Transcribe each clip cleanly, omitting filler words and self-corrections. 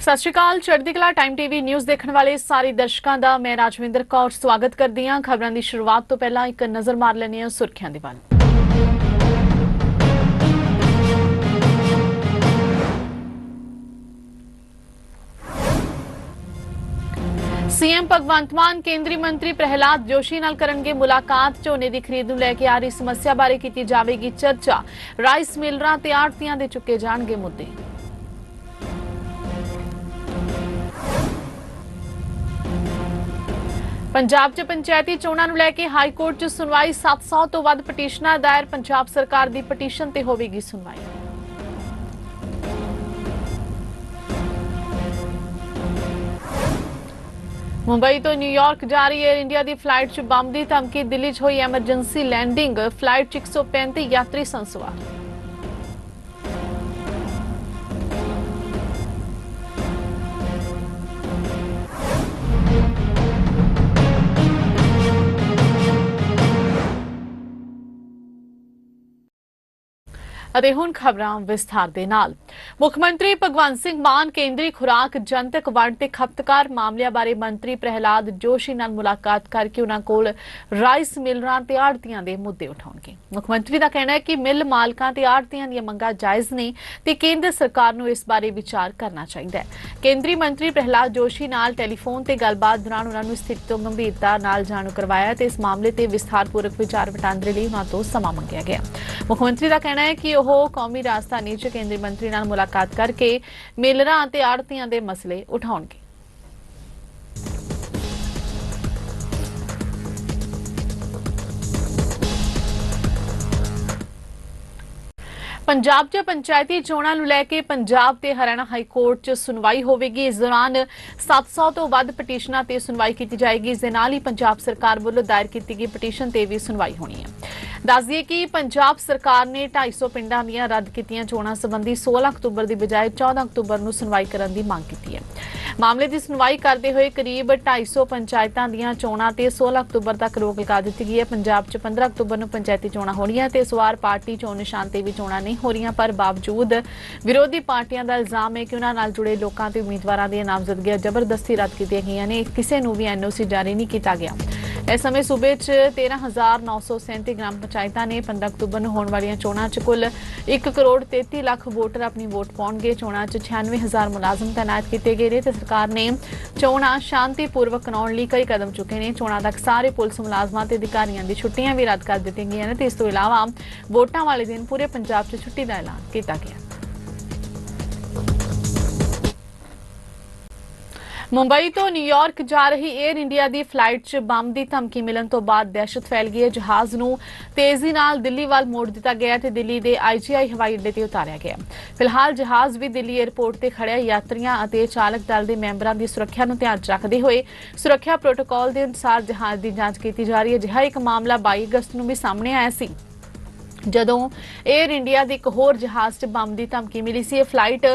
सत श्री अकाल। चढ़दी कला टाइम टीवी न्यूज़ देखने वाले सारे दर्शकों का मैं राजविंदर कौर स्वागत करती हाँ। खबरों की शुरुआत तो पहला एक नज़र मार लैंदे हां सुर्खियां दे वल। सीएम भगवंत मान केंद्रीय मंत्री प्रहलाद जोशी नाल करनगे मुलाकात। झोने की खरीद नूं लैके आ रही समस्या बारे की जाएगी चर्चा। राइस मिलरां ते आड़तियां दे चुके जाणगे मुद्दे। पंजाब च पंचायती चोणां नूं लैके हाई कोर्ट च सुनवाई। 700 तो वध पटीशनां दायर। पंजाब सरकार की पटीशन ते होवेगी सुनवाई। मुंबई तो न्यूयॉर्क जा रही एयर इंडिया की फ्लाइट च बंब की धमकी। दिल्ली च हुई एमरजेंसी लैंडिंग। फ्लाइट च 135 यात्री सन सवार। ਅਤੇ ਹੁਣ ਖਬਰਾਂ ਵਿਸਥਾਰ ਦੇ ਨਾਲ। ਮੁੱਖ ਮੰਤਰੀ ਭਗਵੰਤ ਸਿੰਘ ਮਾਨ ਕੇਂਦਰੀ ਖੁਰਾਕ ਜਨਤਕ ਵੰਡ ਤੇ ਖਪਤਕਾਰ ਮਾਮਲਿਆਂ ਬਾਰੇ ਮੰਤਰੀ ਪ੍ਰਹਿਲਾਦ ਜੋਸ਼ੀ ਨਾਲ ਮੁਲਾਕਾਤ ਕਰਕੇ ਉਹਨਾਂ ਕੋਲ ਰਾਈਸ ਮਿਲਰਾਂ ਤੇ ਆੜਤੀਆਂ ਦੇ ਮੁੱਦੇ ਉਠਾਉਣਗੇ। ਮੁੱਖ ਮੰਤਰੀ ਦਾ ਕਹਿਣਾ ਹੈ ਕਿ ਮਿਲ ਮਾਲਕਾਂ ਤੇ ਆੜਤੀਆਂ ਦੀਆਂ ਮੰਗਾਂ ਜਾਇਜ਼ ਨੇ ਤੇ ਕੇਂਦਰ ਸਰਕਾਰ ਨੂੰ ਇਸ ਬਾਰੇ ਵਿਚਾਰ ਕਰਨਾ ਚਾਹੀਦਾ ਹੈ। ਕੇਂਦਰੀ ਮੰਤਰੀ ਪ੍ਰਹਿਲਾਦ ਜੋਸ਼ੀ ਨਾਲ ਟੈਲੀਫੋਨ ਤੇ ਗੱਲਬਾਤ ਦੌਰਾਨ ਉਹਨਾਂ ਨੂੰ ਸਥਿਤੀ ਤੋਂ ਗੰਭੀਰਤਾ ਨਾਲ ਜਾਣੂ ਕਰਵਾਇਆ ਤੇ ਇਸ ਮਾਮਲੇ ਤੇ ਵਿਸਥਾਰਪੂਰਵਕ ਵਿਚਾਰ ਵਟਾਂਦਰੇ ਲਈ ਉਹਨਾਂ ਤੋਂ ਸਮਾਂ ਮੰਗਿਆ ਗਿਆ। ਮੁੱਖ ਮੰਤਰੀ ਦਾ ਕਹਿਣਾ ਹੈ ਕਿ ਉਹ कौमी राजधानी च केंद्रीय मंत्री नाल मुलाकात करके मिलरां ते आड़तियां दे मसले उठाउणगे। पंजाब च पंचायती चोणां नूं लैके पंजाब ते हरियाणा हाई कोर्ट च सुनवाई होवेगी। इस दौरान 700 तो वध पटीशनां ते सुनवाई की जाएगी। इस दे नाल ही पंजाब सरकार वल्लों दायर की गई पटीशन ते भी सुनवाई होनी है। दस दिए कि पंजाब सरकार ने 250 पिंडां दीआं रद्द कीतीआं चोणां संबंधी 16 अक्तूबर की बजाय 14 अक्तूबर नूं सुनवाई करन दी मांग कीती है। मामले की सुनवाई करते हुए करीब 250 पंचायतां दीआं चोणां ते 16 अक्तूबर तक रोक लगा दी गई है। पंजाब च 15 अक्तूबर नूं पंचायती चोणां होणीआं ते इस वार पार्टी चोण निशान ते भी चोणां नहीं हो रही, पर बावजूद विरोधी पार्टियां का इल्जाम है कि उन्हां नाल जुड़े लोकां ते उम्मीदवारां दी नामजदगियां जबरदस्ती रद्द कीतीआं गईआं ने। किसी नूं भी एनओसी जारी नहीं किया गया। इस समय सूबे च 13,937 ग्राम पंचायतां ने 15 अक्तूबर नूं होण वालीआं चोणां च कुल 1 करोड़ 33 लाख वोटर अपनी वोट पाउणगे। चोणां च 96,000 मुलाजम तैनात किए गए ने ते सरकार ने चोणां शांतिपूर्वक कराउण लई कई कदम चुके ने। चोणां तक सारे पुलिस मुलाजमां ते अधिकारियां दी छुट्टियां भी रद्द कर दित्तियां गईआं ने ते इस तों इलावा वोटां वाले दिन पूरे पंजाब च छुट्टी दा ऐलान किया गया। मुंबई तो न्यूयॉर्क जा रही एयर इंडिया की फ्लाइट च बंब की धमकी मिलने तो बाद दहशत फैल गई है। जहाज नूं तेजी नाल दिल्ली वाल मोड़ दिता गया ते दिल्ली के IGI हवाई अड्डे ते उतारिया गया। फिलहाल जहाज भी दिल्ली एयरपोर्ट ते खड़े यात्रियों और चालक दल के मैंबरों की सुरक्षा नूं ध्यान रखते हुए सुरक्षा प्रोटोकॉल के अनुसार जहाज की जांच की जा रही है। अजिहा एक मामला 22 अगस्त नूं भी सामने आया सी ਜਦੋਂ एयर इंडिया के एक होर जहाज च बंब की धमकी मिली सी। फ्लाइट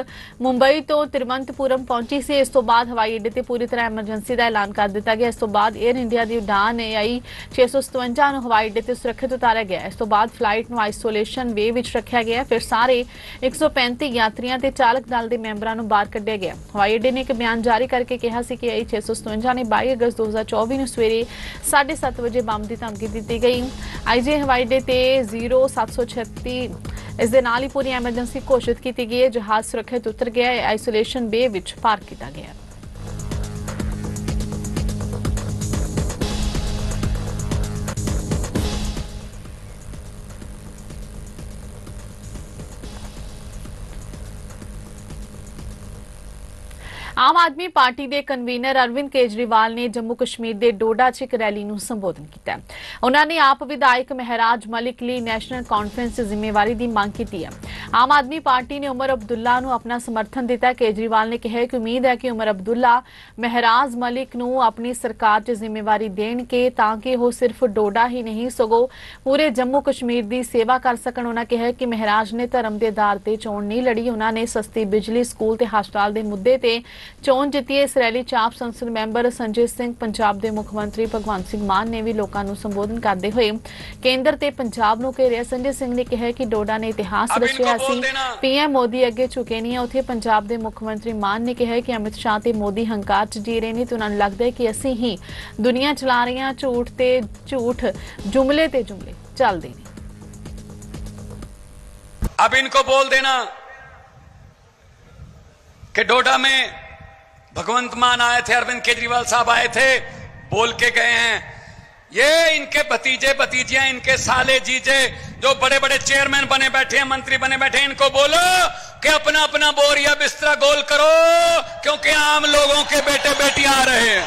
मुंबई तो तिरुवनंतपुरम पहुंची सी। इस तो बाद हवाई अड्डे ते पूरी तरह एमरजेंसी का ऐलान कर दिया गया। इस तो बाद एयर इंडिया की उड़ान AI 657 नूं हवाई अड्डे ते सुरक्षित उतारिया गया। इस तो बाद फ्लाइट नूं आइसोलेशन वे विच रखिया गया। फिर सारे 135 यात्रियों ते चालक दल के मैंबरों नूं बाहर कढ़िया गया। हवाई अड्डे ने एक बयान जारी करके कहा सी कि AI 657 ने 22 अगस्त 2024 नूं सवेरे 7:30 बजे बंब की धमकी दी गई। IGI हवाई अड्डे ते 0736 इस दे नाल ही पूरी एमरजेंसी घोषित की गई है। जहाज सुरक्षित उतर गया है। आइसोलेशन बे विच पार्क किया गया। आम आदमी पार्टी के कन्वीनर अरविंद केजरीवाल ने जम्मू कश्मीर के डोडा च एक रैली नूं संबोधन किया। उन्होंने आप विधायक महराज मलिक लिए नैशनल कॉन्फ्रेंस की जिम्मेवारी की मांग की है। आम आदमी पार्टी ने उमर अब्दुल्ला नूं अपना समर्थन दिता। केजरीवाल ने कहा कि उम्मीद है कि उमर अब्दुल्ला महराज मलिक नूं अपनी सरकार च जिम्मेवारी देणगे ताकि वो सिर्फ डोडा ही नहीं सगों पूरे जम्मू कश्मीर की सेवा कर सकन। उन्होंने कहा कि महराज ने धर्म के आधार पर चोण नहीं लड़ी। उन्होंने सस्ती बिजली, स्कूल ते हस्पताल के मुद्दे ते ਚੋਣ ਜਿੱਤੀ ਇਸ ਰੈਲੀ 'ਚ ਆਪ ਸੰਸਦ ਮੈਂਬਰ ਸੰਜੇ ਸਿੰਘ, ਪੰਜਾਬ ਦੇ ਮੁੱਖ ਮੰਤਰੀ ਭਗਵੰਤ ਸਿੰਘ ਮਾਨ ਨੇ ਵੀ ਲੋਕਾਂ ਨੂੰ ਸੰਬੋਧਨ ਕਰਦੇ ਹੋਏ ਕੇਂਦਰ ਤੇ ਪੰਜਾਬ ਨੂੰ ਘੇਰਿਆ। ਸੰਜੇ ਸਿੰਘ ਨੇ ਕਿਹਾ ਕਿ ਡੋਡਾ ਨੇ ਇਤਿਹਾਸ ਰਚਿਆ ਸੀ, ਪੀਐਮ ਮੋਦੀ ਅੱਗੇ ਝੁਕੇ ਨਹੀਂ ਹੈ। ਉੱਥੇ ਪੰਜਾਬ ਦੇ ਮੁੱਖ ਮੰਤਰੀ ਮਾਨ ਨੇ ਕਿਹਾ ਕਿ ਅਮਿਤ ਸ਼ਾਹ ਤੇ ਮੋਦੀ ਹੰਕਾਰ 'ਚ ਜੀ ਰਹੇ ਨੇ ਤੇ ਉਹਨਾਂ ਨੂੰ ਲੱਗਦਾ ਹੈ ਕਿ ਅਸੀਂ ही दुनिया चला रहे हैं। झूठ ते झूठ, जुमले ते जुमले चलते हैं। अब इनको बोल देना कि डोडा में भगवंत मान आए थे, अरविंद केजरीवाल साहब आए थे, बोल के गए हैं। ये इनके भतीजे भतीजियां, इनके साले जीजे जो बड़े बड़े चेयरमैन बने बैठे हैं, मंत्री बने बैठे हैं, इनको बोलो कि अपना अपना बोरिया बिस्तरा गोल करो, क्योंकि आम लोगों के बेटे बेटियां आ रहे हैं।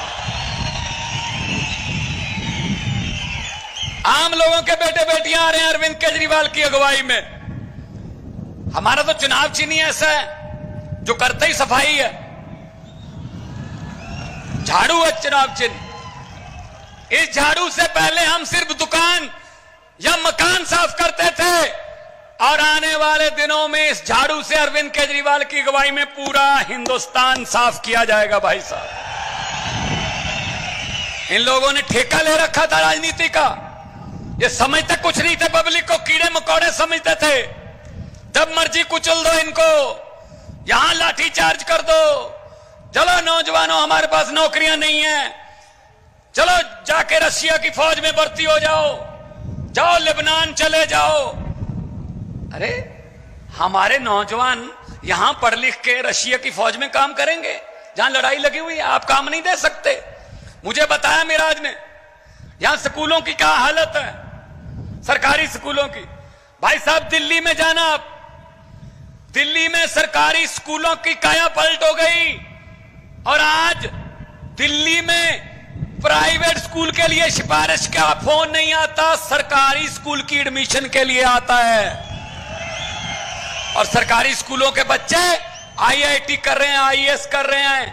आम लोगों के बेटे बेटियां आ रहे हैं अरविंद केजरीवाल की अगुवाई में। हमारा तो चुनाव चिन्ह ही ऐसा है जो करते ही सफाई है, झाड़ू है चुनाव चिन्ह। इस झाड़ू से पहले हम सिर्फ दुकान या मकान साफ करते थे, और आने वाले दिनों में इस झाड़ू से अरविंद केजरीवाल की अगुवाई में पूरा हिंदुस्तान साफ किया जाएगा। भाई साहब, इन लोगों ने ठेका ले रखा था राजनीति का। ये समझते कुछ नहीं थे, पब्लिक को कीड़े मकोड़े समझते थे। जब मर्जी कुचल दो इनको, यहां लाठी चार्ज कर दो। चलो नौजवानों, हमारे पास नौकरियां नहीं है, चलो जाके रशिया की फौज में भर्ती हो जाओ, जाओ लेबनान चले जाओ। अरे हमारे नौजवान यहां पढ़ लिख के रशिया की फौज में काम करेंगे जहां लड़ाई लगी हुई है? आप काम नहीं दे सकते। मुझे बताया मिराज ने, यहां स्कूलों की क्या हालत है, सरकारी स्कूलों की। भाई साहब, दिल्ली में जाना, आप दिल्ली में सरकारी स्कूलों की काया पलट हो गई, और आज दिल्ली में प्राइवेट स्कूल के लिए सिफारिश का फोन नहीं आता, सरकारी स्कूल की एडमिशन के लिए आता है। और सरकारी स्कूलों के बच्चे आईआईटी कर रहे हैं, आईएएस कर रहे हैं,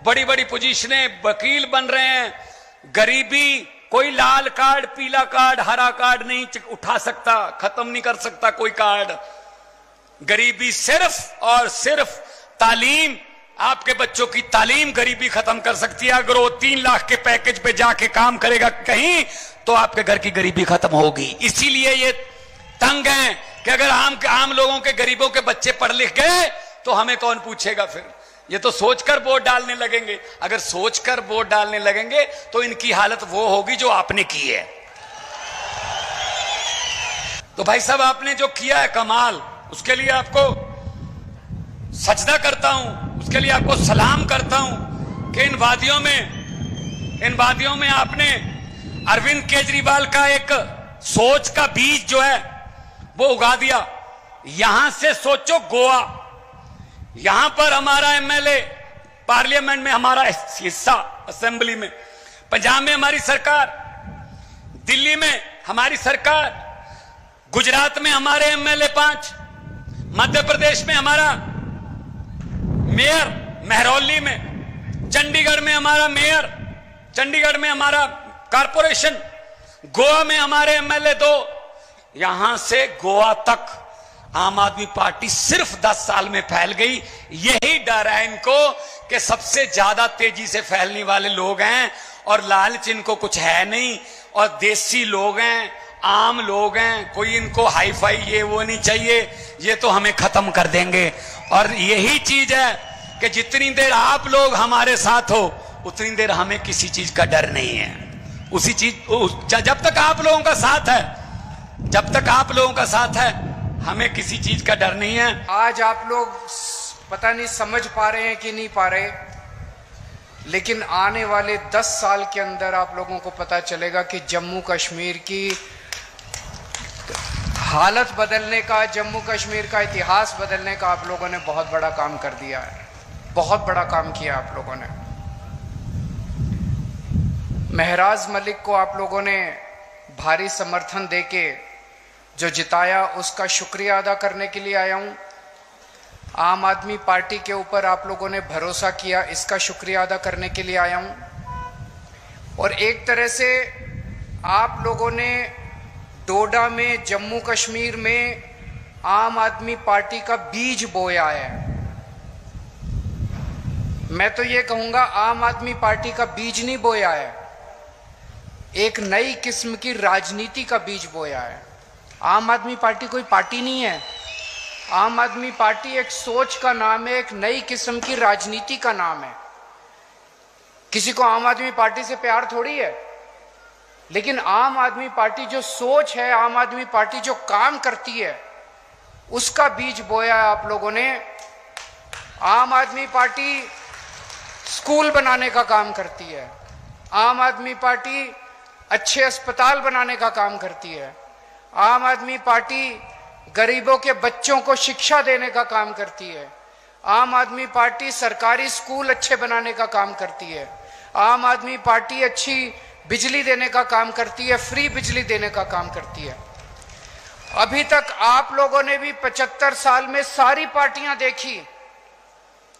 बड़ी बड़ी पोजीशनें, वकील बन रहे हैं। गरीबी कोई लाल कार्ड, पीला कार्ड, हरा कार्ड नहीं उठा सकता, खत्म नहीं कर सकता कोई कार्ड। गरीबी सिर्फ और सिर्फ तालीम, आपके बच्चों की तालीम गरीबी खत्म कर सकती है। अगर वो 3 लाख के पैकेज पे जाके काम करेगा कहीं, तो आपके घर की गरीबी खत्म होगी। इसीलिए ये तंग हैं कि अगर आम लोगों के, गरीबों के बच्चे पढ़ लिख गए तो हमें कौन पूछेगा फिर। ये तो सोचकर वोट डालने लगेंगे। अगर सोचकर वोट डालने लगेंगे तो इनकी हालत वो होगी जो आपने की है। तो भाई साहब, आपने जो किया है कमाल, उसके लिए आपको सजदा करता हूं, उसके लिए आपको सलाम करता हूं कि इन वादियों में आपने अरविंद केजरीवाल का एक सोच का बीज जो है वो उगा दिया। यहां से सोचो गोवा, यहां पर हमारा एमएलए, पार्लियामेंट में हमारा हिस्सा, असेंबली में, पंजाब में हमारी सरकार, दिल्ली में हमारी सरकार, गुजरात में हमारे एमएलए 5, मध्य प्रदेश में हमारा मेयर महरौली में, चंडीगढ़ में हमारा मेयर, चंडीगढ़ में हमारा कारपोरेशन, गोवा में हमारे एमएलए 2। यहां से गोवा तक आम आदमी पार्टी सिर्फ 10 साल में फैल गई। यही डर है इनको कि सबसे ज्यादा तेजी से फैलने वाले लोग हैं, और लालच इनको कुछ है नहीं, और देसी लोग हैं, आम लोग हैं, कोई इनको हाई फाई ये वो नहीं चाहिए, ये तो हमें खत्म कर देंगे। और यही चीज है कि जितनी देर आप लोग हमारे साथ हो, उतनी देर हमें किसी चीज का डर नहीं है। उसी चीज जब तक आप लोगों का साथ है, जब तक आप लोगों का साथ है, हमें किसी चीज का डर नहीं है। आज आप लोग पता नहीं समझ पा रहे हैं कि नहीं पा रहे, लेकिन आने वाले 10 साल के अंदर आप लोगों को पता चलेगा कि जम्मू कश्मीर की हालत बदलने का, जम्मू कश्मीर का इतिहास बदलने का आप लोगों ने बहुत बड़ा काम कर दिया है, बहुत बड़ा काम किया आप लोगों ने। महराज मलिक को आप लोगों ने भारी समर्थन देके जो जिताया, उसका शुक्रिया अदा करने के लिए आया हूं। आम आदमी पार्टी के ऊपर आप लोगों ने भरोसा किया, इसका शुक्रिया अदा करने के लिए आया हूं। और एक तरह से आप लोगों ने डोडा में, जम्मू कश्मीर में आम आदमी पार्टी का बीज बोया है। मैं तो ये कहूंगा आम आदमी पार्टी का बीज नहीं बोया है, एक नई किस्म की राजनीति का बीज बोया है। आम आदमी पार्टी कोई पार्टी नहीं है, आम आदमी पार्टी एक सोच का नाम है, एक नई किस्म की राजनीति का नाम है। किसी को आम आदमी पार्टी से प्यार थोड़ी है, लेकिन आम आदमी पार्टी जो सोच है, आम आदमी पार्टी जो काम करती है, उसका बीज बोया है आप लोगों ने। आम आदमी पार्टी स्कूल बनाने का काम करती है, आम आदमी पार्टी अच्छे अस्पताल बनाने का काम करती है, आम आदमी पार्टी गरीबों के बच्चों को शिक्षा देने का काम करती है, आम आदमी पार्टी सरकारी स्कूल अच्छे बनाने का काम करती है, आम आदमी पार्टी अच्छी बिजली देने का काम करती है, फ्री बिजली देने का काम करती है। अभी तक आप लोगों ने भी 75 साल में सारी पार्टियां देखी,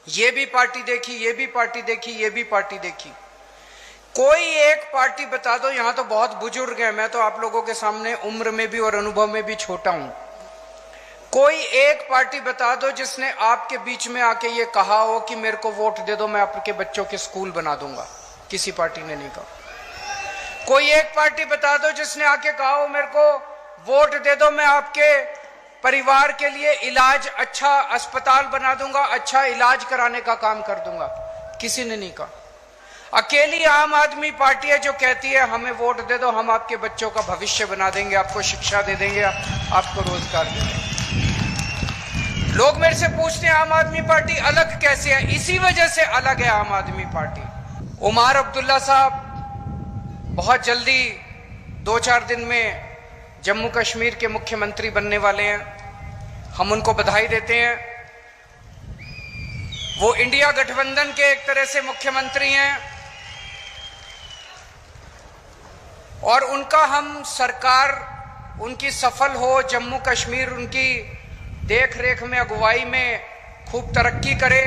ये भी पार्टी देखी, ये भी पार्टी देखी, ये भी पार्टी देखी। कोई एक पार्टी बता दो, यहां तो बहुत बुजुर्ग हैं, मैं तो आप लोगों के सामने उम्र में भी और अनुभव में भी छोटा हूं। कोई एक पार्टी बता दो जिसने आपके बीच में आके ये कहा हो कि मेरे को वोट दे दो, मैं आपके बच्चों के स्कूल बना दूंगा। किसी पार्टी ने नहीं कहा। कोई एक पार्टी बता दो जिसने आके कहा हो मेरे को वोट दे दो, मैं आपके परिवार के लिए इलाज, अच्छा अस्पताल बना दूंगा, अच्छा इलाज कराने का काम कर दूंगा। किसी ने नहीं कहा। अकेली आम आदमी पार्टी है जो कहती है हमें वोट दे दो, हम आपके बच्चों का भविष्य बना देंगे, आपको शिक्षा दे देंगे, आपको रोजगार दे देंगे। लोग मेरे से पूछते हैं आम आदमी पार्टी अलग कैसे है? इसी वजह से अलग है आम आदमी पार्टी। उमर अब्दुल्ला साहब बहुत जल्दी 2-4 दिन में जम्मू कश्मीर के मुख्यमंत्री बनने वाले हैं, हम उनको बधाई देते हैं। वो इंडिया गठबंधन के एक तरह से मुख्यमंत्री हैं और उनका हम सरकार उनकी सफल हो, जम्मू कश्मीर उनकी देख रेख में, अगुवाई में खूब तरक्की करे,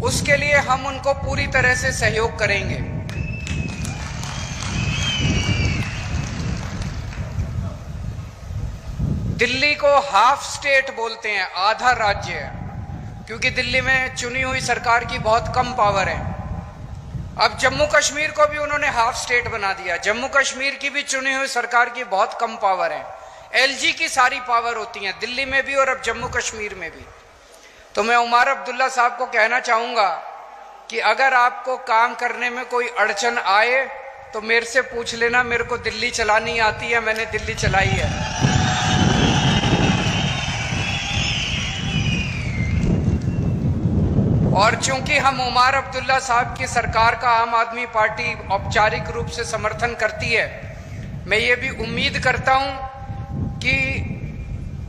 उसके लिए हम उनको पूरी तरह से सहयोग करेंगे। दिल्ली को हाफ स्टेट बोलते हैं, आधा राज्य है, क्योंकि दिल्ली में चुनी हुई सरकार की बहुत कम पावर है। अब जम्मू कश्मीर को भी उन्होंने हाफ स्टेट बना दिया। जम्मू कश्मीर की भी चुनी हुई सरकार की बहुत कम पावर है, एलजी की सारी पावर होती है दिल्ली में भी और अब जम्मू कश्मीर में भी। तो मैं उमर अब्दुल्ला साहब को कहना चाहूंगा कि अगर आपको काम करने में कोई अड़चन आए तो मेरे से पूछ लेना, मेरे को दिल्ली चलानी आती है, मैंने दिल्ली चलाई है। और चूंकि हम उमर अब्दुल्ला साहब की सरकार का आम आदमी पार्टी औपचारिक रूप से समर्थन करती है, मैं ये भी उम्मीद करता हूं कि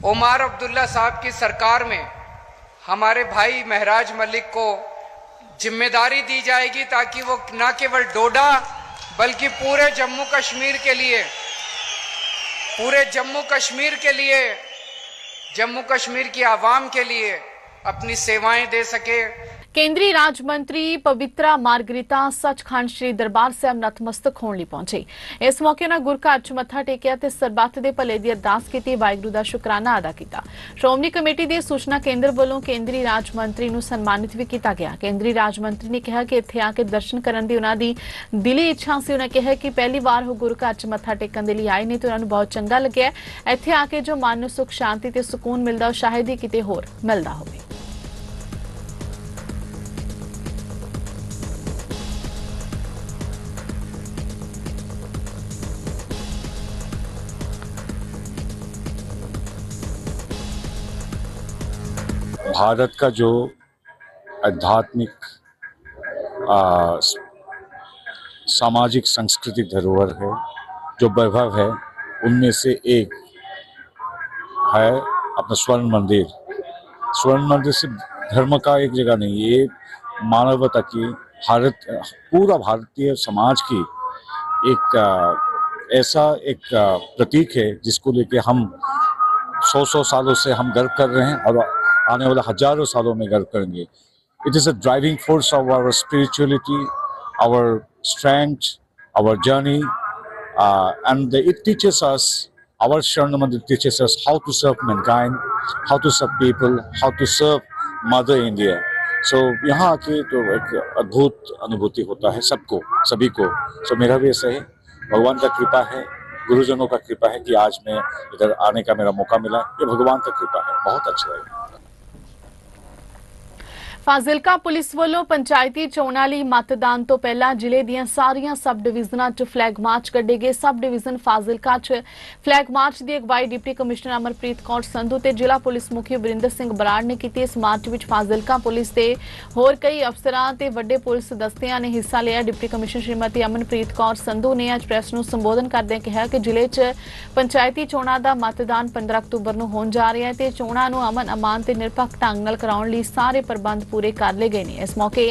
उमर अब्दुल्ला साहब की सरकार में हमारे भाई महराज मलिक को जिम्मेदारी दी जाएगी ताकि वो न केवल डोडा बल्कि पूरे जम्मू कश्मीर के लिए, पूरे जम्मू कश्मीर के लिए, जम्मू कश्मीर की आवाम के लिए अपनी सेवाएं दे सके। केंद्रीय राज मंत्री पवित्रा मार्गरीता सचखंड श्री दरबार ਸਾਹਿਬ ਨਤਮਸਤਕ ਹੋਣ ਲਈ ਪਹੁੰਚੀ। ਇਸ ਮੌਕੇ ਨਾਲ ਗੁਰ ਘਰ 'ਚ ਮੱਥਾ ਟੇਕਿਆ ਤੇ ਸਰਬੱਤ ਦੇ ਭਲੇ ਦੀ ਅਰਦਾਸ ਕੀਤੀ, ਵਾਹਿਗੁਰੂ ਦਾ ਸ਼ੁਕਰਾਨਾ ਅਦਾ ਕੀਤਾ। ਸ਼੍ਰੋਮਣੀ ਕਮੇਟੀ ਦੇ ਸੂਚਨਾ ਕੇਂਦਰ ਵੱਲੋਂ ਕੇਂਦਰੀ ਰਾਜ ਮੰਤਰੀ ਨੂੰ ਸਨਮਾਨਿਤ ਵੀ ਕੀਤਾ ਗਿਆ। ਕੇਂਦਰੀ ਰਾਜ ਮੰਤਰੀ ਨੇ ਕਿਹਾ ਕਿ ਇੱਥੇ ਆ ਕੇ ਦਰਸ਼ਨ ਕਰਨ ਦੀ ਉਹਨਾਂ ਦੀ ਦਿਲੀ ਇੱਛਾ ਸੀ। ਉਹਨਾਂ ਕਿਹਾ ਕਿ ਪਹਿਲੀ ਵਾਰ ਉਹ ਗੁਰ ਘਰ 'ਚ ਮੱਥਾ ਟੇਕਣ ਦੇ ਲਈ ਆਏ ਨੇ ਤੇ ਉਹਨਾਂ ਨੂੰ ਬਹੁਤ ਚੰਗਾ ਲੱਗਿਆ। ਇੱਥੇ ਆ ਕੇ ਜੋ ਮਨ ਨੂੰ ਸੁਖ ਸ਼ਾਂਤੀ ਤੇ ਸਕੂਨ ਮਿਲਦਾ ਉਹ ਸ਼ਾਇਦ ਹੀ ਕਿਤੇ ਹੋਰ ਮਿਲਦਾ ਹੋਵੇ। भारत का जो आध्यात्मिक सामाजिक सांस्कृतिक धरोहर है, जो वैभव है, उनमें से एक है अपना स्वर्ण मंदिर। स्वर्ण मंदिर सिर्फ धर्म का एक जगह नहीं, ये मानवता की, पूरा भारतीय समाज की एक ऐसा एक प्रतीक है जिसको लेके हम 100 सालों से हम गर्व कर रहे हैं और आने वाले हजारों सालों में गर्व करेंगे। It is a driving force of our spirituality, our strength, our journey, and it teaches us, our Sharna Mandir teaches us how to serve mankind, how to serve people, how to serve Mother India. सो यहाँ आके तो एक अद्भुत अनुभूति होता है सबको, सभी को। सो मेरा भी ऐसा है, भगवान का कृपा है, गुरुजनों का कृपा है कि आज मैं इधर आने का मेरा मौका मिला। ये भगवान का कृपा है, बहुत अच्छा लगा। ਫਾਜ਼ਿਲਕਾ ਪੁਲਿਸ ਵੱਲੋਂ ਪੰਚਾਇਤੀ ਚੋਣਾਂ ਲਈ ਮਤਦਾਨ ਤੋਂ ਪਹਿਲਾਂ ਜ਼ਿਲ੍ਹੇ ਦੀਆਂ ਸਾਰੀਆਂ ਸਬ ਡਿਵੀਜ਼ਨਾਂ 'ਚ ਫਲੈਗ ਮਾਰਚ ਕੱਢੇ ਗਏ। ਸਬ ਡਿਵੀਜ਼ਨ ਫਾਜ਼ਿਲਕਾ 'ਚ ਫਲੈਗ ਮਾਰਚ ਦੀ ਅਗਵਾਈ ਡਿਪਟੀ ਕਮਿਸ਼ਨਰ ਅਮਰਪ੍ਰੀਤ ਕੌਰ ਸੰਧੂ ਤੇ ਜ਼ਿਲ੍ਹਾ ਪੁਲਿਸ ਮੁਖੀ ਵਰਿੰਦਰ ਸਿੰਘ ਬਰਾੜ ਨੇ ਕੀਤੀ। ਇਸ ਮਾਰਚ ਵਿੱਚ ਫਾਜ਼ਿਲਕਾ ਪੁਲਿਸ ਦੇ ਹੋਰ ਕਈ ਅਫਸਰਾਂ ਤੇ ਵੱਡੇ ਪੁਲਿਸ ਦਸਤਿਆਂ ਨੇ ਹਿੱਸਾ ਲਿਆ। ਡਿਪਟੀ ਕਮਿਸ਼ਨਰ ਸ਼੍ਰੀਮਤੀ ਅਮਨਪ੍ਰੀਤ ਕੌਰ ਸੰਧੂ ਨੇ ਅੱਜ ਪ੍ਰੈਸ ਨੂੰ ਸੰਬੋਧਨ ਕਰਦਿਆਂ ਕਿਹਾ ਕਿ ਜ਼ਿਲ੍ਹੇ 'ਚ ਪੰਚਾਇਤੀ ਚੋਣਾਂ ਦਾ ਮਤਦਾਨ 15 ਅਕਤੂਬਰ ਨੂੰ ਹੋਣ ਜਾ ਰਿਹਾ ਹੈ ਤੇ ਚੋਣਾਂ ਨੂੰ ਅਮਨ ਅਮਾਨ ਤੇ ਨਿਰਪੱਖ ਢੰਗ ਨਾਲ ਕਰਾਉਣ ਲਈ ਸਾਰੇ ਪ੍ਰਬੰਧ पूरे कर ले गए ने। इस मौके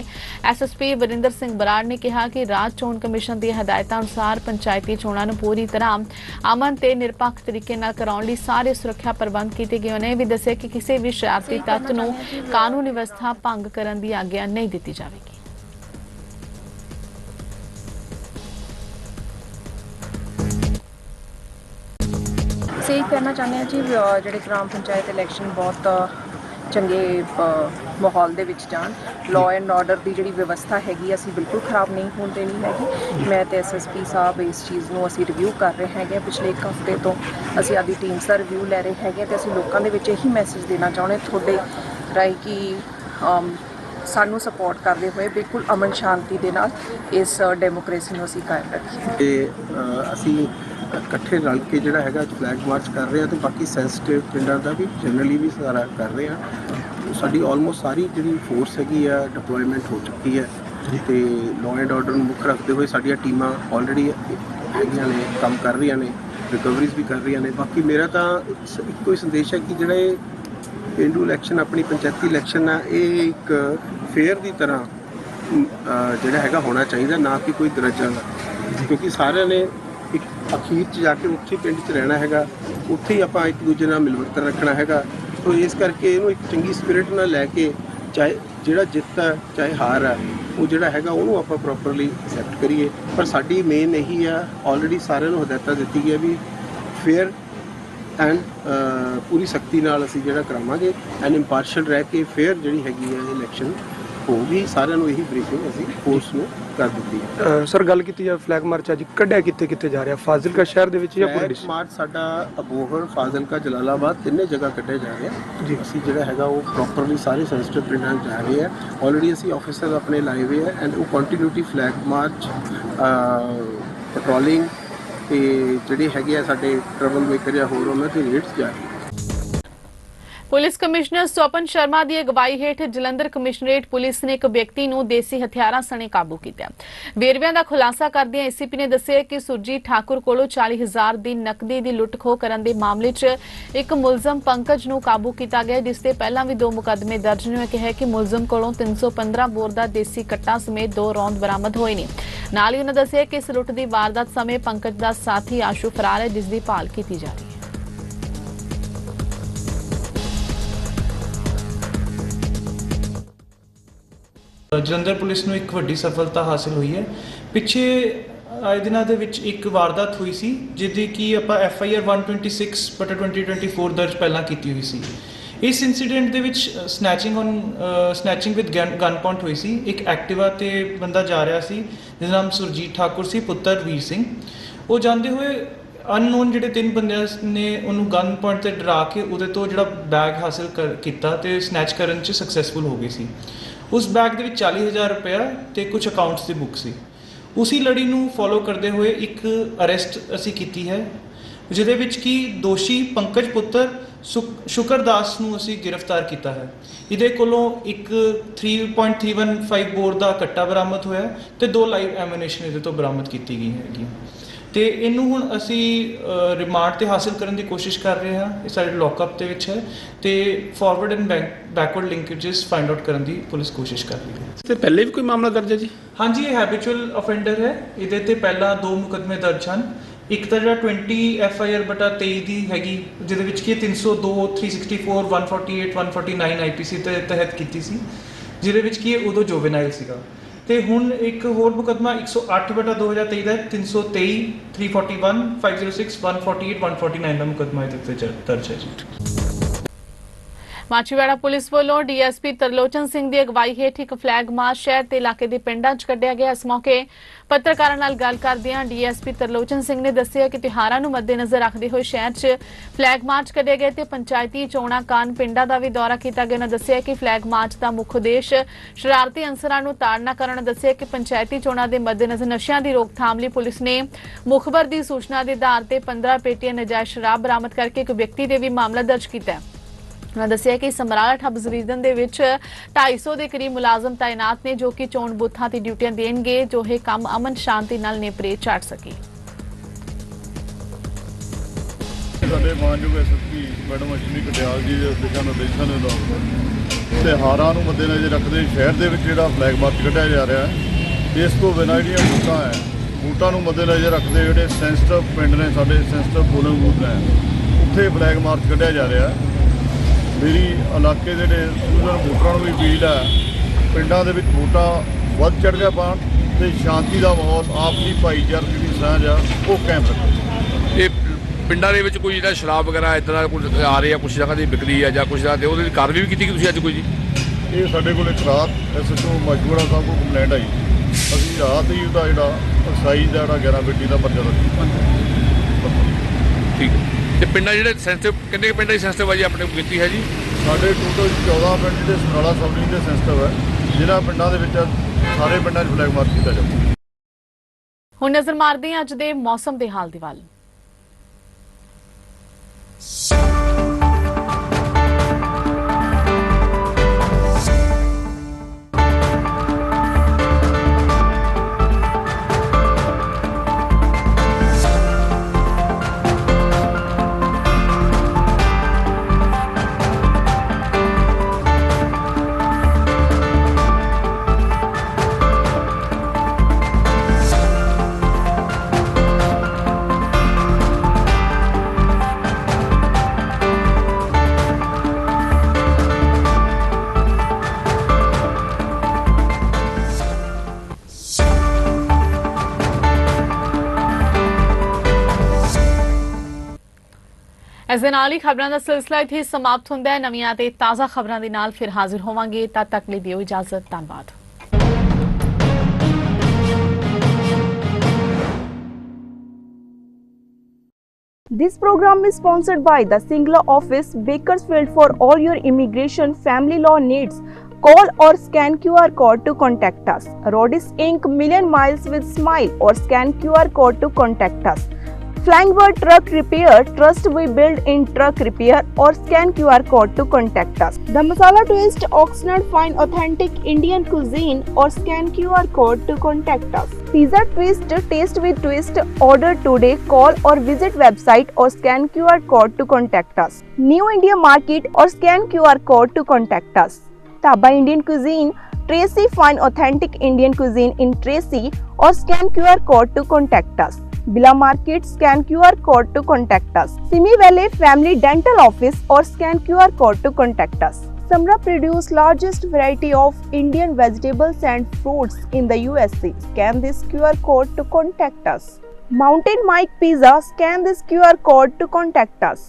SSP वरिंदर सिंह बराड़ ने कहा कि राज्य चोण कमिशन दी हदायतां अनुसार पंचायती चोणां नूं पूरी तरह अमन ते निरपक्ष तरीके नाल कराउण लई सारे सुरक्षा प्रबंध कीते गए। उन्हें भी दस्सिया कि किसी भी शरारती तत्व नूं कानून व्यवस्था भंग करन दी आग्या नहीं दित्ती जावेगी। सही कहना चाहते हैं जी, ਜਿਹੜੇ ग्राम पंचायत इलैक्शन बहुत ਚੰਗੇ ਮਾਹੌਲ ਦੇ ਵਿੱਚ ਜਾਣ। ਲਾਅ ਐਂਡ ਆਰਡਰ ਦੀ ਜਿਹੜੀ ਵਿਵਸਥਾ ਹੈਗੀ ਅਸੀਂ ਬਿਲਕੁਲ ਖਰਾਬ ਨਹੀਂ ਹੋਣ ਦੇਣੀ ਹੈਗੀ। ਮੈਂ ਤੇ SSP ਸਾਹਿਬ ਇਸ ਚੀਜ਼ ਨੂੰ ਅਸੀਂ ਰਿਵਿਊ ਕਰ ਰਹੇ ਹੈਗੇ। ਪਿਛਲੇ ਇੱਕ ਹਫ਼ਤੇ ਤੋਂ ਅਸੀਂ ਆਦੀ ਟੀਮਸ ਦਾ ਰਿਵਿਊ ਲੈ ਰਹੇ ਹੈਗੇ ਤੇ ਅਸੀਂ ਲੋਕਾਂ ਦੇ ਵਿੱਚ ਇਹੀ ਮੈਸੇਜ ਦੇਣਾ ਚਾਹੁੰਦੇ ਤੁਹਾਡੇ ਰਾਹੀਂ ਕਿ ਸਾਨੂੰ ਸਪੋਰਟ ਕਰਦੇ ਹੋਏ ਬਿਲਕੁਲ ਅਮਨ ਸ਼ਾਂਤੀ ਦੇ ਨਾਲ ਇਸ ਡੈਮੋਕ੍ਰੇਸੀ ਨੂੰ ਅਸੀਂ ਕਾਇਮ ਰੱਖੀਏ। ਤੇ ਅਸੀਂ ਇਕੱਠੇ ਰਲ ਕੇ ਜਿਹੜਾ ਹੈਗਾ ਫਲੈਗ ਮਾਰਚ ਕਰ ਰਹੇ ਹਾਂ ਤੇ ਬਾਕੀ ਸੈਂਸਿਟਿਵ ਪਿੰਡਾਂ ਦਾ ਵੀ ਜਨਰਲੀ ਵੀ ਸਾਰਾ ਕਰ ਰਹੇ ਹਾਂ। ਸਾਡੀ ਆਲਮੋਸਟ ਸਾਰੀ ਜਿਹੜੀ ਫੋਰਸ ਹੈਗੀ ਆ ਡਿਪਲੋਇਮੈਂਟ ਹੋ ਚੁੱਕੀ ਹੈ ਤੇ ਲਾਅ ਐਂਡ ਆਰਡਰ ਨੂੰ ਮੁੱਖ ਰੱਖਦੇ ਹੋਏ ਸਾਡੀਆਂ ਟੀਮਾਂ ਆਲਰੇਡੀ ਹੈਗੀਆਂ ਨੇ, ਕੰਮ ਕਰ ਰਹੀਆਂ ਨੇ, ਰਿਕਵਰੀਜ਼ ਵੀ ਕਰ ਰਹੀਆਂ ਨੇ। ਬਾਕੀ ਮੇਰਾ ਤਾਂ ਇੱਕੋ ਹੀ ਸੰਦੇਸ਼ ਹੈ ਕਿ ਜਿਹੜਾ ਇਹ ਪੇਂਡੂ ਇਲੈਕਸ਼ਨ ਆਪਣੀ ਪੰਚਾਇਤੀ ਇਲੈਕਸ਼ਨ ਆ, ਇਹ ਇੱਕ ਫੇਅਰ ਦੀ ਤਰ੍ਹਾਂ ਜਿਹੜਾ ਹੈਗਾ ਹੋਣਾ ਚਾਹੀਦਾ, ਨਾ ਕਿ ਕੋਈ ਦਰਜਾ ਦਾ। ਕਿਉਂਕਿ ਸਾਰਿਆਂ ਨੇ ਇੱਕ ਅਖੀਰ 'ਚ ਜਾ ਕੇ ਉੱਥੇ ਪਿੰਡ 'ਚ ਰਹਿਣਾ ਹੈਗਾ, ਉੱਥੇ ਹੀ ਆਪਾਂ ਇੱਕ ਦੂਜੇ ਨਾਲ ਮਿਲਵਰਤਨ ਰੱਖਣਾ ਹੈਗਾ। ਸੋ ਇਸ ਕਰਕੇ ਇਹਨੂੰ ਇੱਕ ਚੰਗੀ ਸਪਿਰਿਟ ਨਾਲ ਲੈ ਕੇ, ਚਾਹੇ ਜਿਹੜਾ ਜਿੱਤ ਹੈ ਚਾਹੇ ਹਾਰ ਹੈ, ਉਹ ਜਿਹੜਾ ਹੈਗਾ ਉਹਨੂੰ ਆਪਾਂ ਪ੍ਰੋਪਰਲੀ ਐਕਸੈਪਟ ਕਰੀਏ। ਪਰ ਸਾਡੀ ਮੇਨ ਇਹੀ ਆ, ਆਲਰੇਡੀ ਸਾਰਿਆਂ ਨੂੰ ਹਦਾਇਤਾਂ ਦਿੱਤੀ ਗਈ ਵੀ ਫੇਅਰ ਐਂਡ ਪੂਰੀ ਸਖਤੀ ਨਾਲ ਅਸੀਂ ਜਿਹੜਾ ਕਰਾਵਾਂਗੇ ਐਂਡ ਇੰਪਾਰਸ਼ਲ ਰਹਿ ਕੇ ਫੇਅਰ ਜਿਹੜੀ ਹੈਗੀ ਹੈ ਇਲੈਕਸ਼ਨ ਹੋਊਗੀ। ਸਾਰਿਆਂ ਨੂੰ ਇਹੀ ਬਰੀਫਿੰਗ ਅਸੀਂ ਫੋਰਸ ਨੂੰ ਕਰ ਦਿੱਤੀ ਹੈ। ਸਰ ਗੱਲ ਕੀਤੀ ਜਾ ਫਲੈਗ ਮਾਰਚ ਅੱਜ ਕੱਢਿਆ ਕਿੱਥੇ ਜਾ ਰਿਹਾ, ਫਾਜ਼ਿਲਕਾ ਸ਼ਹਿਰ ਦੇ ਵਿੱਚ ਜਾਂ ਪੂਰੇ ਫਲੈਗ ਮਾਰਚ ਸਾਡਾ ਅਬੋਹਰ, ਫਾਜ਼ਿਲਕਾ, ਜਲਾਲਾਬਾਦ ਤਿੰਨੇ ਜਗ੍ਹਾ ਕੱਢਿਆ ਜਾ ਰਿਹਾ ਜੀ। ਅਸੀਂ ਜਿਹੜਾ ਹੈਗਾ ਉਹ ਪ੍ਰੋਪਰਲੀ ਸਾਰੇ ਸੈਂਸਿਟਿਵ ਪਿੰਡਾਂ ਜਾ ਰਹੇ ਆ। ਆਲਰੇਡੀ ਅਸੀਂ ਆਫਿਸਰ ਆਪਣੇ ਲਾਏ ਹੋਏ ਆ ਐਂਡ ਉਹ ਕੰਟੀਨਿਊਟੀ ਫਲੈਗ ਮਾਰਚ, ਪੈਟਰੋਲਿੰਗ ਤੇ ਜਿਹੜੇ ਹੈਗੇ ਆ ਸਾਡੇ ਟਰੈਵਲ ਮੇਕਰ ਜਾਂ ਹੋਰ ਉਹਨਾਂ ਦੇ ਰੇਟਸ ਜਾ ਰਹੇ। ਪੁਲਿਸ ਕਮਿਸ਼ਨਰ ਸਵਪਨ ਸ਼ਰਮਾ ਦੀ ਅਗਵਾਈ ਹੇਠ ਜਲੰਧਰ ਕਮਿਸ਼ਨਰੇਟ ਪੁਲਿਸ ਨੇ ਇੱਕ ਵਿਅਕਤੀ ਨੂੰ ਦੇਸੀ ਹਥਿਆਰਾਂ ਸਣੇ ਕਾਬੂ ਕੀਤਾ। ਵੇਰਵਿਆਂ ਦਾ ਖੁਲਾਸਾ ਕਰਦਿਆਂ ACP ਨੇ ਦੱਸਿਆ ਕਿ ਸੁਰਜੀਤ ਠਾਕੁਰ ਕੋਲੋਂ 40,000 ਦੀ ਨਕਦੀ ਦੀ ਲੁੱਟ-ਖੋਹ ਕਰਨ ਦੇ ਮਾਮਲੇ 'ਚ ਇੱਕ ਮੁਲਜ਼ਮ ਪੰਕਜ ਨੂੰ ਕਾਬੂ ਕੀਤਾ ਗਿਆ, ਜਿਸ ਤੇ ਪਹਿਲਾਂ ਵੀ 2 ਮੁਕੱਦਮੇ ਦਰਜ ਨੇ। ਕਿਹਾ ਕਿ ਮੁਲਜ਼ਮ ਕੋਲੋਂ 315 ਬੋਰ ਦਾ ਦੇਸੀ ਕੱਟਾ ਸਮੇਤ 2 ਰੌਂਦ ਬਰਾਮਦ ਹੋਏ ਨੇ। ਨਾਲ ਹੀ ਉਹਨਾਂ ਦੱਸਿਆ ਕਿ ਇਸ ਲੁੱਟ ਦੀ ਵਾਰਦਾਤ ਸਮੇਂ ਪੰਕਜ ਦਾ ਸਾਥੀ ਆਸ਼ੂ ਫਰਾਰ ਹੈ, ਜਿਸ ਦੀ ਭਾਲ ਕੀਤੀ ਜਾ ਰਹੀ ਹੈ। ਜਲੰਧਰ ਪੁਲਿਸ ਨੂੰ ਇੱਕ ਵੱਡੀ ਸਫਲਤਾ ਹਾਸਿਲ ਹੋਈ ਹੈ। ਪਿੱਛੇ ਆਏ ਦਿਨਾਂ ਦੇ ਵਿੱਚ ਇੱਕ ਵਾਰਦਾਤ ਹੋਈ ਸੀ ਜਿਹਦੀ ਕਿ ਆਪਾਂ FIR 126/2024 ਦਰਜ ਪਹਿਲਾਂ ਕੀਤੀ ਹੋਈ ਸੀ। ਇਸ ਇਨਸੀਡੈਂਟ ਦੇ ਵਿੱਚ ਸਨੈਚਿੰਗ ਵਿਦ ਗਨ ਪੁਆਇੰਟ ਹੋਈ ਸੀ। ਇੱਕ ਐਕਟਿਵਾ ਤੇ ਬੰਦਾ ਜਾ ਰਿਹਾ ਸੀ ਜਿਹਦਾ ਨਾਮ ਸੁਰਜੀਤ ਠਾਕੁਰ ਸੀ, ਪੁੱਤਰ ਵੀਰ ਸਿੰਘ। ਉਹ ਜਾਂਦੇ ਹੋਏ ਅਨਨੋਨ ਜਿਹੜੇ 3 ਬੰਦਿਆਂ ਨੇ ਉਹਨੂੰ ਗਨ ਪੁਆਇੰਟ ਤੇ ਡਰਾ ਕੇ ਉਹਦੇ ਤੋਂ ਜਿਹੜਾ ਬੈਗ ਹਾਸਿਲ ਕੀਤਾ ਤੇ ਸਨੈਚ ਕਰਨ 'ਚ ਸਕਸੈਸਫੁਲ ਹੋ ਗਏ ਸੀ। ਉਸ ਬੈਗ ਦੇ ਵਿੱਚ 40,000 ਰੁਪਇਆ ਤੇ ਕੁਝ ਅਕਾਊਂਟਸ ਦੀ ਬੁੱਕ ਸੀ। ਉਸੇ ਲੜੀ ਨੂੰ ਫੋਲੋ ਕਰਦੇ ਹੋਏ ਇੱਕ ਅਰੈਸਟ ਅਸੀਂ ਕੀਤੀ ਹੈ, ਜਿਹਦੇ ਵਿੱਚ ਕਿ ਦੋਸ਼ੀ ਪੰਕਜ ਪੁੱਤਰ ਸ਼ੁਕਰਦਾਸ ਨੂੰ ਅਸੀਂ ਗ੍ਰਿਫਤਾਰ ਕੀਤਾ ਹੈ। ਇਹਦੇ ਕੋਲੋਂ ਇੱਕ 3.315 ਬੋਰ ਦਾ ਕੱਟਾ ਬਰਾਮਦ ਹੋਇਆ ਤੇ 2 ਲਾਈਵ ਐਮੂਨੇਸ਼ਨ ਇਹਦੇ ਤੋਂ ਬਰਾਮਦ ਕੀਤੀ ਗਈ ਹੈਗੀ। ਤੇ ਇਹਨੂੰ ਹੁਣ ਅਸੀਂ ਰਿਮਾਂਡ ਤੇ ਹਾਸਿਲ ਕਰਨ ਦੀ ਕੋਸ਼ਿਸ਼ ਕਰ ਰਹੇ ਹਾਂ। ਇਹ ਸਾਡੇ ਲੌਕਅਪ ਦੇ ਵਿੱਚ ਹੈ ਤੇ forward and backward linkages find out ਕਰਨ ਦੀ ਪੁਲਿਸ ਕੋਸ਼ਿਸ਼ ਕਰ ਰਹੀ ਹੈ। ਤੇ ਪਹਿਲੇ ਵੀ ਕੋਈ ਮਾਮਲਾ ਦਰਜ ਹੈ ਜੀ? ਹਾਂਜੀ, ਇਹ ਹੈਬਿਚੁਅਲ ਅਫੈਂਡਰ ਹੈ। ਇਹਦੇ ਤੇ ਪਹਿਲਾਂ 2 ਮੁਕੱਦਮੇ ਦਰਜ ਹਨ। ਇੱਕ ਤਾਂ ਜਿਹੜਾ 20 FIR/23 ਦੀ ਹੈਗੀ, ਜਿਹਦੇ ਵਿੱਚ ਕਿ 302, 364, 148, 149 IPC ਦੇ ਤਹਿਤ ਕੀਤੀ ਸੀ, ਜਿਹਦੇ ਵਿੱਚ ਕਿ ਉਦੋਂ ਜੋਵੇਨਾਈਲ ਸੀਗਾ। ਤੇ ਹੁਣ ਇੱਕ ਹੋਰ ਮੁਕੱਦਮਾ 108/2023 ਦਾ 323, 341, 506, 148, 149 ਦਾ ਮੁਕੱਦਮਾ ਇਹਦੇ ਤੇ ਦਰਜ ਹੈ ਜੀ। ਮਾਚੀਵਾੜਾ ਪੁਲਿਸ ਵੱਲੋਂ ਡੀਐਸਪੀ ਤਰਲੋਚਨ ਸਿੰਘ ਦੀ ਅਗਵਾਈ ਹੇਠ ਇੱਕ ਫਲੈਗ ਮਾਰਚ ਸ਼ਹਿਰ ਤੇ ਇਲਾਕੇ ਦੇ ਪਿੰਡਾਂ 'ਚ ਕੱਢਿਆ ਗਿਆ। ਇਸ ਮੌਕੇ ਪੱਤਰਕਾਰਾਂ ਨਾਲ ਗੱਲ ਕਰਦਿਆਂ ਡੀਐਸਪੀ ਤਰਲੋਚਨ ਸਿੰਘ ਨੇ ਦੱਸਿਆ ਕਿ ਤਿਉਹਾਰਾਂ ਨੂੰ ਮੱਦੇਨਜ਼ਰ ਰੱਖਦੇ ਹੋਏ ਸ਼ਹਿਰ 'ਚ ਫਲੈਗ ਮਾਰਚ ਕੱਢੇ ਗਏ ਤੇ ਪੰਚਾਇਤੀ ਚੋਣਾਂ ਕਾਰਨ ਪਿੰਡਾਂ ਦਾ ਵੀ ਦੌਰਾ ਕੀਤਾ ਗਿਆ। ਉਹਨਾਂ ਦੱਸਿਆ ਕਿ ਫਲੈਗ ਮਾਰਚ ਦਾ ਮੁੱਖ ਉਦੇਸ਼ ਸ਼ਰਾਰਤੀ ਅਨਸਰਾਂ ਨੂੰ ਤਾੜਨਾ ਕਰਨ। ਦੱਸਿਆ ਕਿ ਪੰਚਾਇਤੀ ਚੋਣਾਂ ਦੇ ਮੱਦੇਨਜ਼ਰ ਨਸ਼ਿਆਂ ਦੀ ਰੋਕਥਾਮ ਲਈ ਪੁਲਿਸ ਨੇ ਮੁਖਬਰ ਦੀ ਸੂਚਨਾ ਦੇ ਆਧਾਰ ਤੇ 15 ਪੇਟੀਆਂ ਨਜਾਇਜ਼ ਸ਼ਰਾਬ ਬਰਾਮਦ ਕਰਕੇ ਇੱਕ ਵਿਅਕਤੀ ਦੇ ਵੀ ਮਾਮਲਾ ਦਰਜ ਕੀਤਾ ਹੈ। ਉਹਨਾਂ ਦੱਸਿਆ ਕਿ ਸਮਰਾਲਾ ਹਬਸ ਰੀਜਨ ਦੇ ਵਿੱਚ 250 ਦੇ ਕਰੀਬ ਮੁਲਾਜ਼ਮ ਤਾਇਨਾਤ ਨੇ ਜੋ ਕਿ ਚੋਣ ਬੂਥਾਂ ਤੇ ਡਿਊਟੀਆਂ ਦੇਣਗੇ ਜੋ ਇਹ ਕੰਮ ਅਮਨ ਸ਼ਾਂਤੀ ਨਾਲ ਨੇਪਰੇ ਚਾੜ ਸਕੇ। ਸਾਡੇ ਮਾਨਯੋਗ ਐਸਐਸਪੀ ਮੈਡਮ ਅਸ਼ਵਨੀ ਕਟਿਆਲ ਜੀ ਦੇ ਦਿਸ਼ਾ ਨਿਰਦੇਸ਼ਾਂ ਦੇ ਅਨੁਸਾਰ ਤਿਉਹਾਰਾਂ ਨੂੰ ਮੱਦੇਨਜ਼ਰ ਰੱਖਦੇ ਸ਼ਹਿਰ ਦੇ ਵਿੱਚ ਜਿਹੜਾ ਫਲੈਗ ਮਾਰਚ ਕੱਢਿਆ ਜਾ ਰਿਹਾ ਹੈ। ਇਸ ਤੋਂ ਬਿਨਾਂ ਜਿਹੜੀਆਂ ਬੂਟਾਂ ਨੂੰ ਮੱਦੇਨਜ਼ਰ ਰੱਖਦੇ ਜਿਹੜੇ ਸੈਂਸਿਟਿਵ ਪਿੰਡ ਨੇ ਸਾਡੇ ਸੈਂਸਿਟਿਵ ਪੋਲਿੰਗ ਬੂਥ ਨੇ ਉੱਥੇ ਫਲੈਗ ਮਾਰਚ ਕੱਢਿਆ ਜਾ ਰਿਹਾ। ਮੇਰੀ ਇਲਾਕੇ ਦੇ ਜਿਹੜੇ ਸੂਝਵਾਨ ਵੋਟਰਾਂ ਨੂੰ ਵੀ ਅਪੀਲ ਹੈ ਪਿੰਡਾਂ ਦੇ ਵਿੱਚ ਵੋਟਾਂ ਵੱਧ ਚੜ੍ਹ ਕੇ ਪਾਉਣ ਤੇ ਸ਼ਾਂਤੀ ਦਾ ਮਾਹੌਲ ਆਪਸੀ ਭਾਈਚਾਰਕ ਦੀ ਸਾਂਝ ਆ ਉਹ ਕਾਇਮ ਰੱਖੋ। ਇਹ ਪਿੰਡਾਂ ਦੇ ਵਿੱਚ ਕੋਈ ਜਿਹੜਾ ਸ਼ਰਾਬ ਵਗੈਰਾ ਇੱਦਾਂ ਦਾ ਕੁਝ ਆ ਰਿਹਾ ਕੁਛ ਜਗ੍ਹਾ ਦੀ ਵਿਕਰੀ ਆ ਜਾਂ ਕੁਛ ਜਗ੍ਹਾ ਤੇ ਉਹਦੇ ਕਾਰਵਾਈ ਵੀ ਕੀਤੀ ਕਿ ਤੁਸੀਂ ਅੱਜ ਕੋਈ ਜੀ? ਇਹ ਸਾਡੇ ਕੋਲ ਇੱਕ ਰਾਤ ਐਸਐਚਓ ਮਾਚੀਵਾੜਾ ਸਾਹਿਬ ਕੋਲ ਕੰਪਲੇਂਟ ਆਈ। ਅਸੀਂ ਰਾਤ ਹੀ ਉਹਦਾ ਜਿਹੜਾ ਐਕਸਾਈਜ਼ ਦਾ ਜਿਹੜਾ 11 ਬੇਟੀ ਦਾ ਪਰਚਾ ਦਰਜ। ਠੀਕ ਹੈ। ਤੇ ਪਿੰਡਾਂ ਜਿਹੜੇ ਸੈਂਸਿਟਿਵ ਕਿੰਨੇ ਕੁ ਪਿੰਡਾਂ ਦੀ ਸੈਂਸਿਟਿਵ ਆ ਜੀ ਆਪਣੇ ਕੋਲ ਕੀਤੀ ਹੈ ਜੀ? ਸਾਡੇ ਟੋਟਲ 14 ਪਿੰਡ ਜਿਹੜੇ ਸਮਰਾਲਾ ਸਬ ਡਿਵੀਜ਼ਨ ਦੇ ਸੈਂਸਿਟਿਵ ਹੈ ਜਿਹੜਾ ਪਿੰਡਾਂ ਦੇ ਵਿੱਚ ਸਾਰੇ ਪਿੰਡਾਂ 'ਚ ਫਲੈਗ ਮਾਰਚ ਕੀਤਾ ਜਾਊਗਾ। ਹੁਣ ਨਜ਼ਰ ਮਾਰਦੇ ਹਾਂ ਅੱਜ ਦੇ ਮੌਸਮ ਦੇ ਹਾਲ ਦੀ ਵੱਲ। ਇਸ ਦੇ ਨਾਲ ਹੀ ਖਬਰਾਂ ਦਾ ਸਿਲਸਿਲਾ ਇੱਥੇ ਸਮਾਪਤ ਹੁੰਦਾ ਹੈ। ਨਵੀਆਂ ਤੇ ਤਾਜ਼ਾ ਖਬਰਾਂ ਦੇ ਨਾਲ ਫਿਰ ਹਾਜ਼ਰ ਹੋਵਾਂਗੇ। ਤਦ ਤੱਕ ਲਈ ਦਿਓ ਇਜਾਜ਼ਤ। ਧੰਨਵਾਦ। This program is sponsored by the Singla office, Bakersfield. For all your immigration family law needs, call or scan QR code to contact us. Rodis Inc. Million Miles with Smile, or scan QR code to contact us. Flying Bird Truck Repair, trust we build in truck repair, or scan QR code to contact us. The Masala Twist, Oxnard Fine Authentic Indian Cuisine, or scan QR code to contact us. Pizza Twist, taste with twist, order today, call or visit website or scan QR code to contact us. New India Market, or scan QR code to contact us. Taba Indian Cuisine, Tracy Fine Authentic Indian Cuisine in Tracy, or scan QR code to contact us. Bila Market, scan QR code to contact us. Simi Valley Family Dental Office, or scan QR code to contact us. Samra produce largest variety of Indian vegetables and fruits in the USA. Scan this QR code to contact us. Mountain Mike Pizza, scan this QR code to contact us.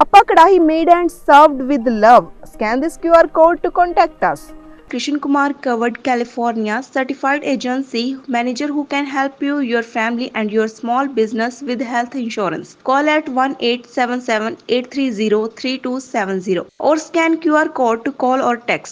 Appa Kadahi made and served with love. Scan this QR code to contact us. Krishan Kumar Covered California, certified agency manager who can help you, your family and your small business with health insurance. Call at 1-877-830-3270 or scan QR code to call or text.